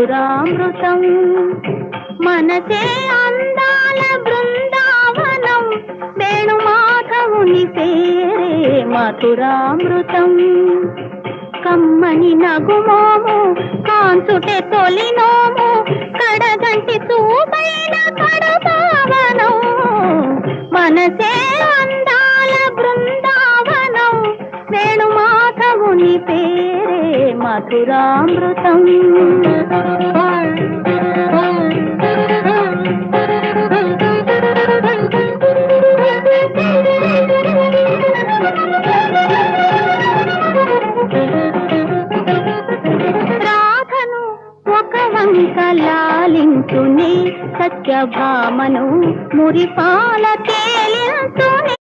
మధురామృతం మనసే అందాల బృందావనం వేణుమాధవుని పేరే మధురామృతం కమ్మని నగుమోము కాంచుటే తొలినోము కడగంటి చూపైన కడుపావనం మనసే అందాల బృందావనం వేణుమాధవుని పేరే మధురామృతం రాధను ఒక వంక లాలించుని సత్యభామను మురిపాలకే